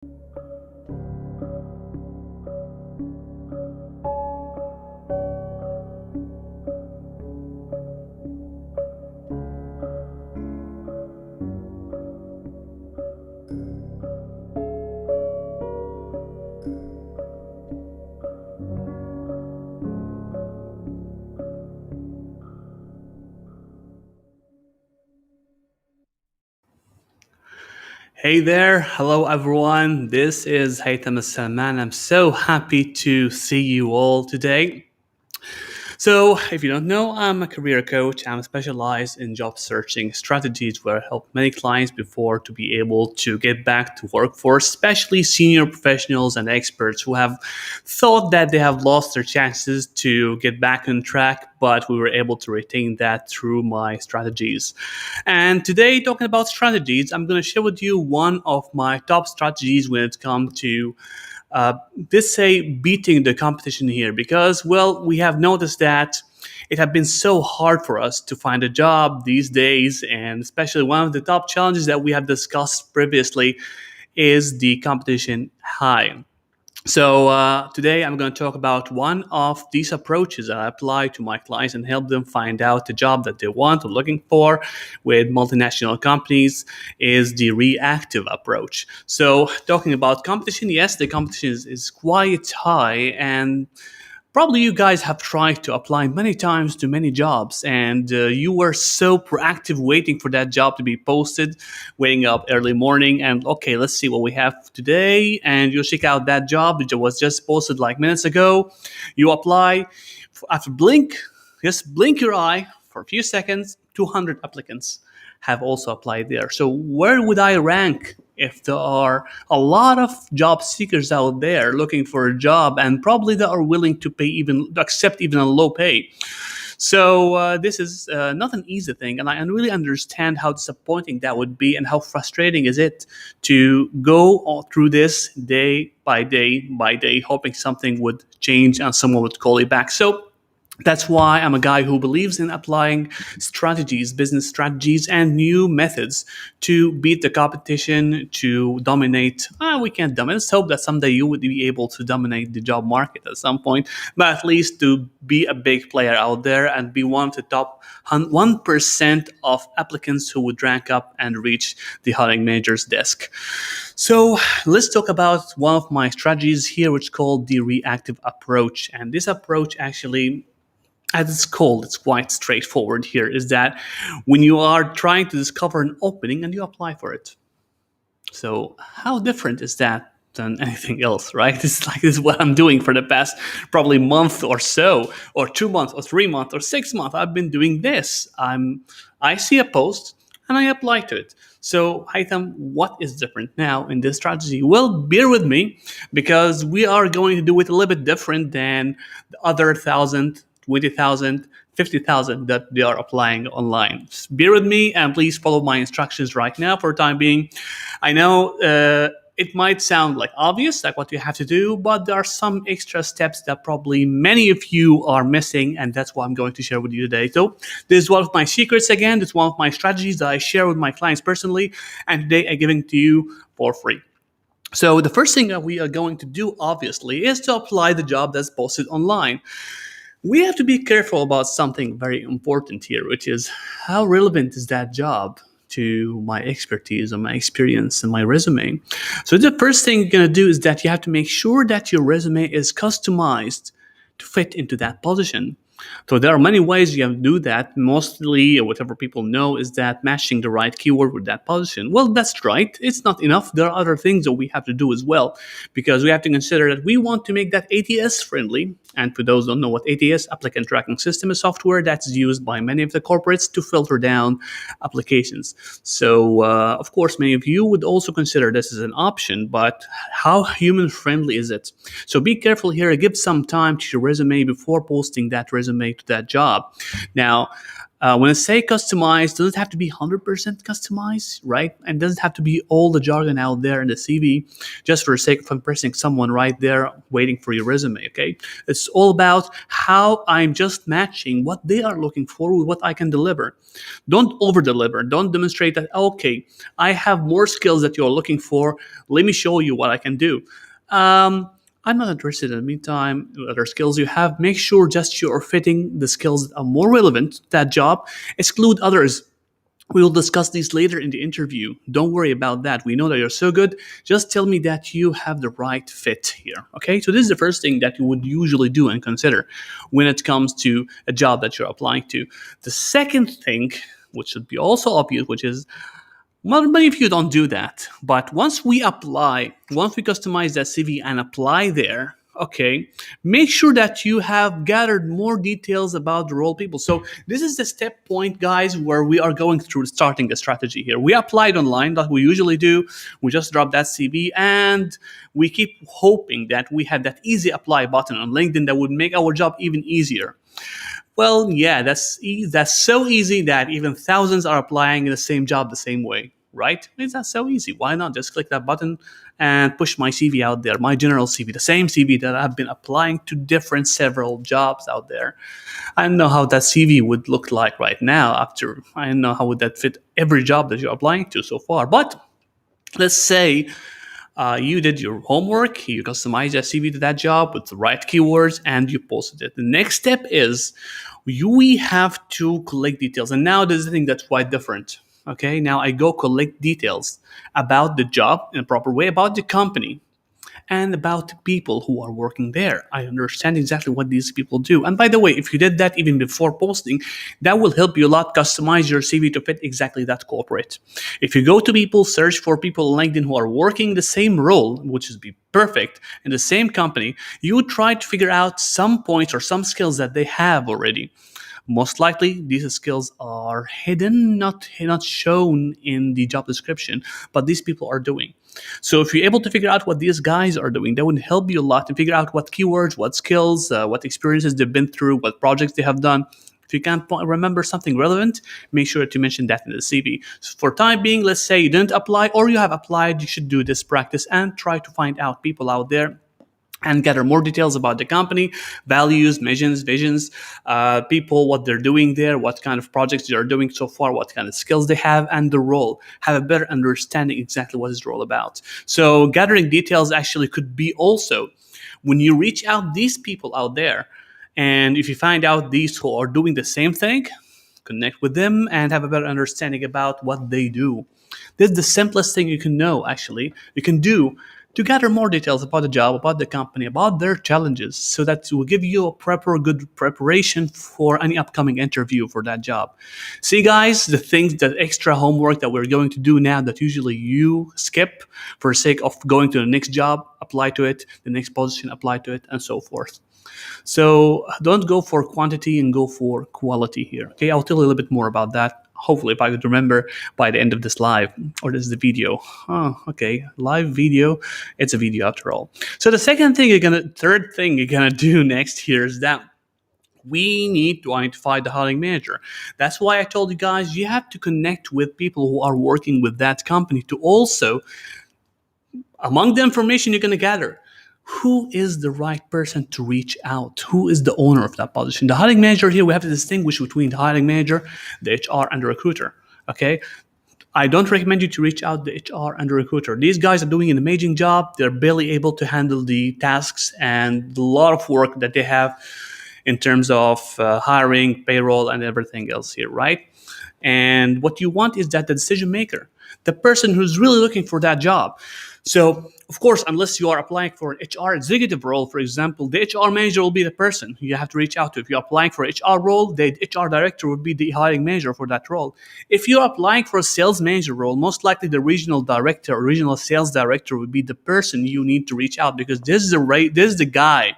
Hey there, hello everyone. This is Haytham Salman. I'm so happy to see you all today. So, if you don't know, I'm a career coach. I'm specialized in job searching strategies where I help many clients before to be able to get back to workforce, especially senior professionals and experts who have thought that they have lost their chances to get back on track, but we were able to retain that through my strategies. And today, talking about strategies, I'm going to share with you one of my top strategies when it comes to let's say beating the competition here, because well, we have noticed that it has been so hard for us to find a job these days, and especially one of the top challenges that we have discussed previously is the competition high. So today I'm going to talk about one of these approaches that I apply to my clients and help them find out the job that they want or looking for with multinational companies is the reactive approach. So talking about competition, yes, the competition is quite high, and probably you guys have tried to apply many times to many jobs, and you were so proactive waiting for that job to be posted, waking up early morning and okay, let's see what we have today, and you check out that job that was just posted like minutes ago. You apply. After just blink your eye for a few seconds, 200 applicants have also applied there. So where would I rank if there are a lot of job seekers out there looking for a job, and probably they are willing to pay, even accept even a low pay? So this is not an easy thing, and I really understand how disappointing that would be and how frustrating is it to go through this day by day, hoping something would change and someone would call you back. So that's why I'm a guy who believes in applying strategies, business strategies, and new methods to beat the competition, to dominate. We can't dominate. Let's hope that someday you would be able to dominate the job market at some point, but at least to be a big player out there and be one of the top 1% of applicants who would rank up and reach the hiring manager's desk. So let's talk about one of my strategies here, which is called the reactive approach. And this approach actually, as it's called, it's quite straightforward here, is that when you are trying to discover an opening and you apply for it. So how different is that than anything else, right? This is what I'm doing for the past probably month or so, or 2 months or 3 months or 6 months. I've been doing this. I see a post and I apply to it. So, Haitham, what is different now in this strategy? Well, bear with me, because we are going to do it a little bit different than the other 1,000, 20,000, 50,000 that they are applying online. Just bear with me and please follow my instructions right now for the time being. I know it might sound like obvious, like what you have to do, but there are some extra steps that probably many of you are missing, and that's what I'm going to share with you today. So this is one of my secrets again. This is one of my strategies that I share with my clients personally, and today I'm giving to you for free. So the first thing that we are going to do, obviously, is to apply the job that's posted online. We have to be careful about something very important here, which is how relevant is that job to my expertise and my experience and my resume. So the first thing you're going to do is that you have to make sure that your resume is customized to fit into that position. So there are many ways you have to do that. Mostly, whatever people know is that matching the right keyword with that position. Well, that's right. It's not enough. There are other things that we have to do as well, because we have to consider that we want to make that ATS friendly. And for those who don't know what ATS, applicant tracking system, is software that's used by many of the corporates to filter down applications. So, of course, many of you would also consider this as an option, but how human friendly is it? So be careful here. Give some time to your resume before posting that resume resume to that job. Now, when I say customized, doesn't have to be 100% customized, right? And doesn't have to be all the jargon out there in the CV just for the sake of impressing someone right there waiting for your resume, okay? It's all about how I'm just matching what they are looking for with what I can deliver. Don't over deliver. Don't demonstrate that, okay, I have more skills that you're looking for. Let me show you what I can do. I'm not interested in the meantime, other skills you have. Make sure just you are fitting the skills that are more relevant to that job. Exclude others. We will discuss these later in the interview. Don't worry about that. We know that you're so good. Just tell me that you have the right fit here. Okay? So this is the first thing that you would usually do and consider when it comes to a job that you're applying to. The second thing, which should be also obvious, which is, well, many of you don't do that. But once we customize that CV and apply there, okay, make sure that you have gathered more details about the role people. So this is the step point, guys, where we are going through starting the strategy here. We applied online, like we usually do. We just drop that CV and we keep hoping that we have that easy apply button on LinkedIn that would make our job even easier. Well, yeah, that's so easy that even thousands are applying in the same job the same way, right? It's not so easy. Why not just click that button and push my CV out there, my general CV, the same CV that I've been applying to different several jobs out there. I don't know how that CV would look like right now after, I don't know how would that fit every job that you're applying to so far. But let's say you did your homework, you customized your CV to that job with the right keywords, and you posted it. The next step is we have to collect details. And now there's a thing that's quite different. Okay, now I go collect details about the job in a proper way, about the company, and about the people who are working there. I understand exactly what these people do. And by the way, if you did that even before posting, that will help you a lot customize your CV to fit exactly that corporate. If you go to people, search for people on LinkedIn who are working the same role, which is be perfect, in the same company, you try to figure out some points or some skills that they have already. Most likely, these skills are hidden, not shown in the job description, but these people are doing. So if you're able to figure out what these guys are doing, that would help you a lot to figure out what keywords, what skills, what experiences they've been through, what projects they have done. If you can't remember something relevant, make sure to mention that in the CV. So for time being, let's say you didn't apply or you have applied, you should do this practice and try to find out people out there and gather more details about the company, values, missions, visions, people, what they're doing there, what kind of projects they're doing so far, what kind of skills they have, and the role. Have a better understanding exactly what is the role about. So gathering details actually could be also when you reach out these people out there, and if you find out these who are doing the same thing, connect with them and have a better understanding about what they do. This is the simplest thing you can know, actually. You can do to gather more details about the job, about the company, about their challenges, so that it will give you a good preparation for any upcoming interview for that job. See, guys, the things, that extra homework that we're going to do now that usually you skip for the sake of going to the next job, apply to it, the next position, apply to it, and so forth. So don't go for quantity and go for quality here. Okay, I'll tell you a little bit more about that. Hopefully, if I could remember by the end of this live, or this is the video. Oh, okay, live video. It's a video after all. So the third thing you're gonna do next here is that we need to identify the hiring manager. That's why I told you guys you have to connect with people who are working with that company to also, among the information you're gonna gather, who is the right person to reach out? Who is the owner of that position? The hiring manager here, we have to distinguish between the hiring manager, the HR, and the recruiter. Okay? I don't recommend you to reach out to the HR and the recruiter. These guys are doing an amazing job. They're barely able to handle the tasks and a lot of work that they have in terms of hiring, payroll, and everything else here, right? And what you want is that the decision maker, the person who's really looking for that job. So, of course, unless you are applying for an HR executive role, for example, the HR manager will be the person you have to reach out to. If you're applying for an HR role, the HR director would be the hiring manager for that role. If you're applying for a sales manager role, most likely the regional director or regional sales director would be the person you need to reach out, because this is the guy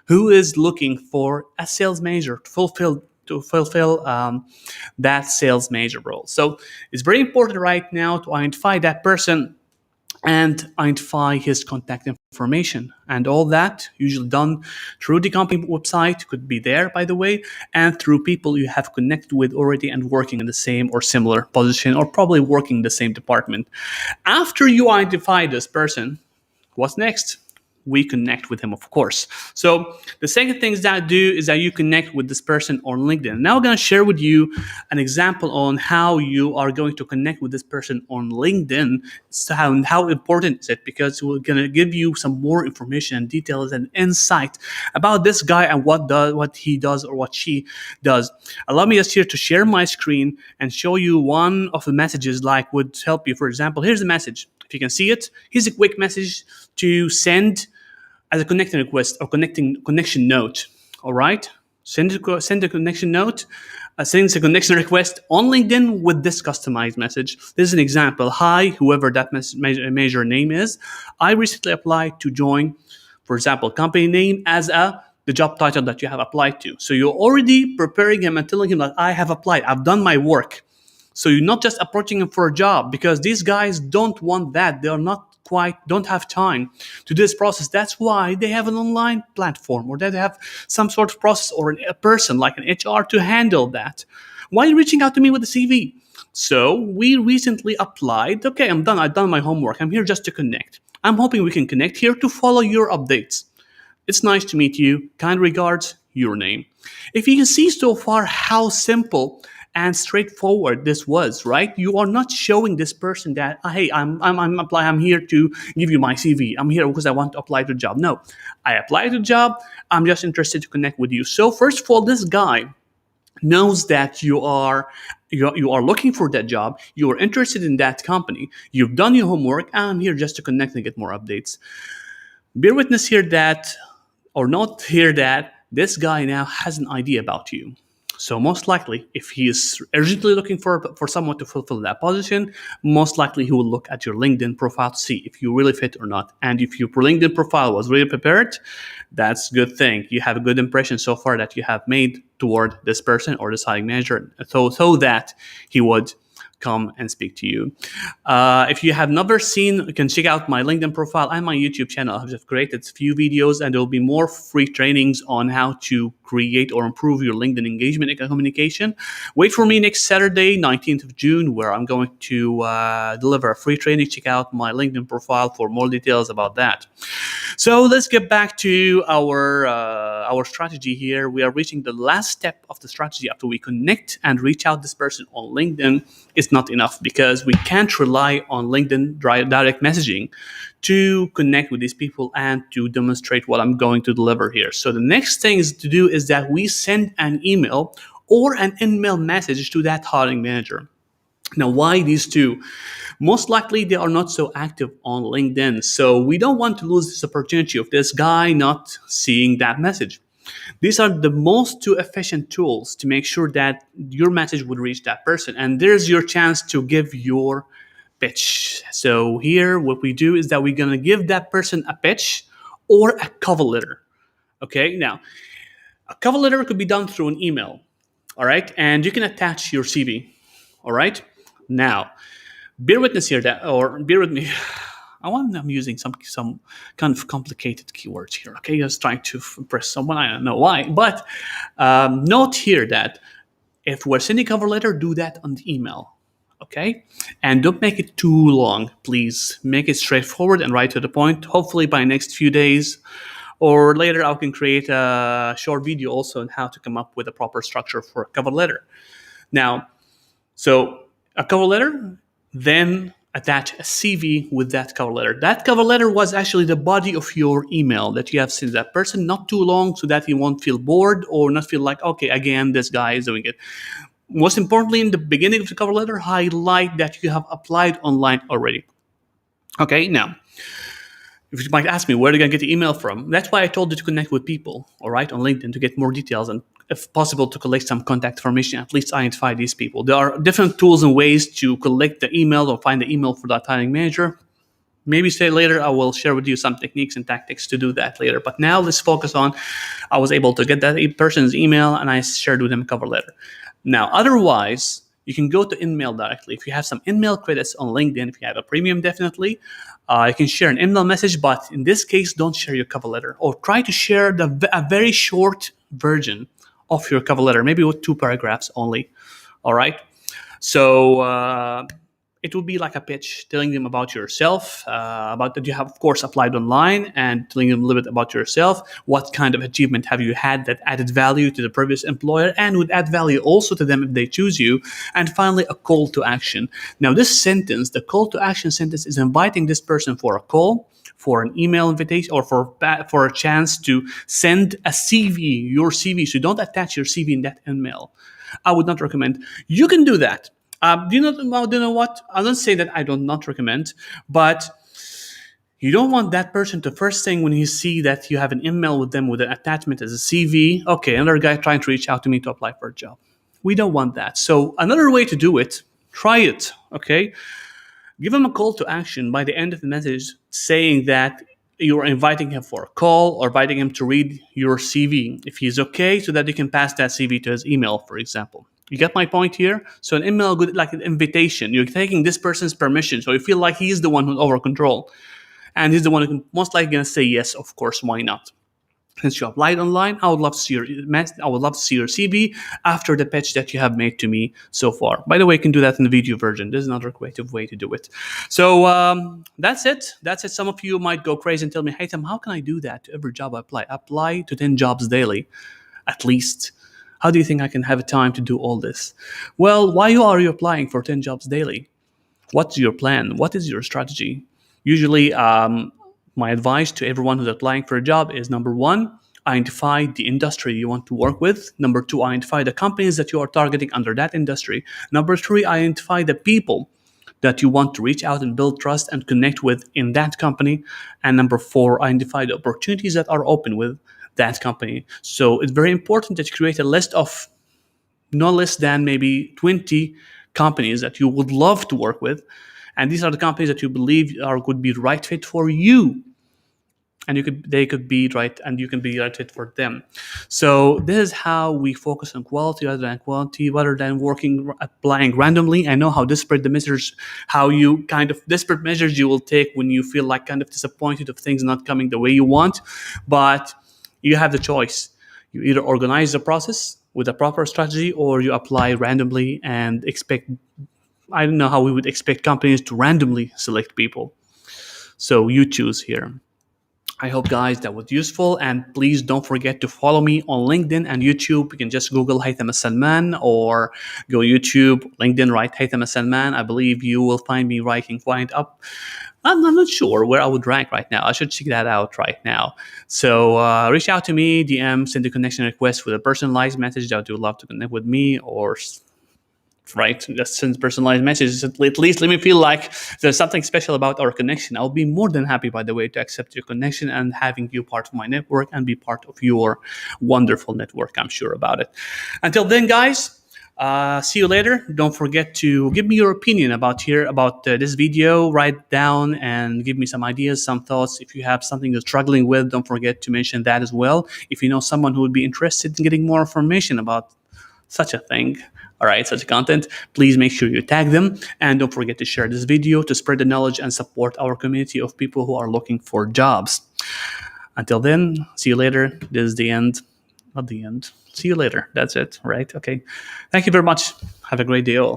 who is looking for a sales manager to fulfill that sales manager role. So it's very important right now to identify that person and identify his contact information. And all that usually done through the company website, could be there, by the way, and through people you have connected with already and working in the same or similar position, or probably working in the same department. After you identify this person, what's next? We connect with him, of course. So the second thing that I do is that you connect with this person on LinkedIn. Now I'm going to share with you an example on how you are going to connect with this person on LinkedIn. So how important is it? Because we're going to give you some more information and details and insight about this guy and what he does or what she does. Allow me just here to share my screen and show you one of the messages like would help you. For example, here's the message. If you can see it, here's a quick message to send as a connecting request or connection note. All right, send a connection note, sends a connection request on LinkedIn with this customized message. This is an example. Hi, whoever that major name is. I recently applied to join, for example, company name as the job title that you have applied to. So you're already preparing him and telling him that I have applied. I've done my work. So you're not just approaching him for a job, because these guys don't want that. They're don't have time to do this process. That's why they have an online platform, or they have some sort of process or a person like an HR to handle that. Why are you reaching out to me with a CV? So we recently applied. Okay, I'm done. I've done my homework. I'm here just to connect. I'm hoping we can connect here to follow your updates. It's nice to meet you. Kind regards, your name. If you can see so far how simple and straightforward this was, right? You are not showing this person that, hey, I'm here to give you my CV. I'm here because I want to apply to a job. No, I applied to a job. I'm just interested to connect with you. So first of all, this guy knows that you are looking for that job. You are interested in that company. You've done your homework. I'm here just to connect and get more updates. Bear witness here that, or not here that, this guy now has an idea about you. So most likely, if he is urgently looking for someone to fulfill that position, most likely he will look at your LinkedIn profile to see if you really fit or not. And if your LinkedIn profile was really prepared, that's a good thing. You have a good impression so far that you have made toward this person or this hiring manager, so that he would come and speak to you. If you have never seen, you can check out my LinkedIn profile and my YouTube channel. I've just created a few videos, and there will be more free trainings on how to create or improve your LinkedIn engagement and communication. Wait for me next Saturday, 19th of June, where I'm going to deliver a free training. Check out my LinkedIn profile for more details about that. So let's get back to our strategy here. We are reaching the last step of the strategy. After we connect and reach out this person on LinkedIn, it's not enough, because we can't rely on LinkedIn direct messaging to connect with these people and to demonstrate what I'm going to deliver here. So the next thing to do is that we send an email or an email message to that hiring manager. Now, why these two? Most likely they are not so active on LinkedIn. So we don't want to lose this opportunity of this guy not seeing that message. These are the most two efficient tools to make sure that your message would reach that person. And there's your chance to give your pitch. So here what we do is that we're going to give that person a pitch or a cover letter. Okay, now a cover letter could be done through an email. All right, and you can attach your CV. All right, now bear witness here bear with me. I'm using some kind of complicated keywords here. Okay, just trying to impress someone. I don't know why, but note here that if we're sending a cover letter, do that on the email. Okay, and don't make it too long. Please make it straightforward and right to the point. Hopefully, by next few days or later, I can create a short video also on how to come up with a proper structure for a cover letter. Now, so a cover letter, then attach a CV with that cover letter. That cover letter was actually the body of your email that you have sent that person, not too long so that he won't feel bored or not feel like, okay, again, this guy is doing it. Most importantly, in the beginning of the cover letter, highlight that you have applied online already. Okay, now, if you might ask me, where are you going to get the email from? That's why I told you to connect with people, all right, on LinkedIn to get more details and, if possible, to collect some contact information, at least identify these people. There are different tools and ways to collect the email or find the email for that hiring manager. Maybe say later, I will share with you some techniques and tactics to do that later. But now let's focus on, I was able to get that person's email and I shared with them a cover letter. Now, otherwise, you can go to InMail directly. If you have some InMail credits on LinkedIn, if you have a premium, definitely, you can share an InMail message. But in this case, don't share your cover letter, or try to share a very short version of your cover letter, maybe with 2 paragraphs only. All right. So it would be like a pitch, telling them about yourself, about that you have, of course, applied online, and telling them a little bit about yourself. What kind of achievement have you had that added value to the previous employer and would add value also to them if they choose you? And finally, a call to action. Now, this sentence, the call to action sentence, is inviting this person for a call, for an email invitation, or for a chance to send a CV, your CV. So don't attach your CV in that email. I would not recommend. You can do that. Do you know what? I don't say that I do not recommend, but you don't want that person to first thing when you see that you have an email with them with an attachment as a CV. Okay, another guy trying to reach out to me to apply for a job. We don't want that. So another way to do it, try it. Okay, give him a call to action by the end of the message, saying that you're inviting him for a call or inviting him to read your CV if he's okay, so that you can pass that CV to his email, for example. You get my point here? So an email, good, like an invitation. You're taking this person's permission, so you feel like he's the one who's over control, and he's the one who most likely going to say yes. Of course, why not? Since you applied online, I would love to see your CV after the pitch that you have made to me so far. By the way, you can do that in the video version. There's another creative way to do it. So that's it. That's it. Some of you might go crazy and tell me, hey, Tim, how can I do that to every job I apply? Apply to 10 jobs daily, at least. How do you think I can have time to do all this? Well, why are you applying for 10 jobs daily? What's your plan? What is your strategy? Usually, my advice to everyone who's applying for a job is, number one, identify the industry you want to work with. Number two, identify the companies that you are targeting under that industry. Number three, identify the people that you want to reach out and build trust and connect with in that company. And number four, identify the opportunities that are open with that company. So it's very important that you create a list of no less than maybe 20 companies that you would love to work with. And these are the companies that you believe could be the right fit for you. And they could be right, and you can be right fit for them. So this is how we focus on quality rather than quantity, rather than applying randomly. I know how desperate the measures, how you kind of desperate measures you will take when you feel like kind of disappointed of things not coming the way you want, but you have the choice. You either organize the process with a proper strategy, or you apply randomly and expect. I don't know how we would expect companies to randomly select people. So you choose here. I hope, guys, that was useful, and please don't forget to follow me on LinkedIn and YouTube. You can just Google Haytham Salman, or go YouTube, LinkedIn, write Haytham Salman. I believe you will find me writing quite up. I'm not sure where I would rank right now. I should check that out right now. So reach out to me, DM, send a connection request with a personalized message that you would love to connect with me, or right, just send personalized messages. At least let me feel like there's something special about our connection. I'll be more than happy, by the way, to accept your connection and having you part of my network and be part of your wonderful network. I'm sure about it. Until then, guys, see you later. Don't forget to give me your opinion about this video. Write down and give me some ideas, some thoughts. If you have something you're struggling with, don't forget to mention that as well. If you know someone who would be interested in getting more information about such a thing, all right, such content, please make sure you tag them, and don't forget to share this video to spread the knowledge and support our community of people who are looking for jobs. Until then, see you later. This is the end. Not the end. See you later. That's it, right? Okay. Thank you very much. Have a great day all.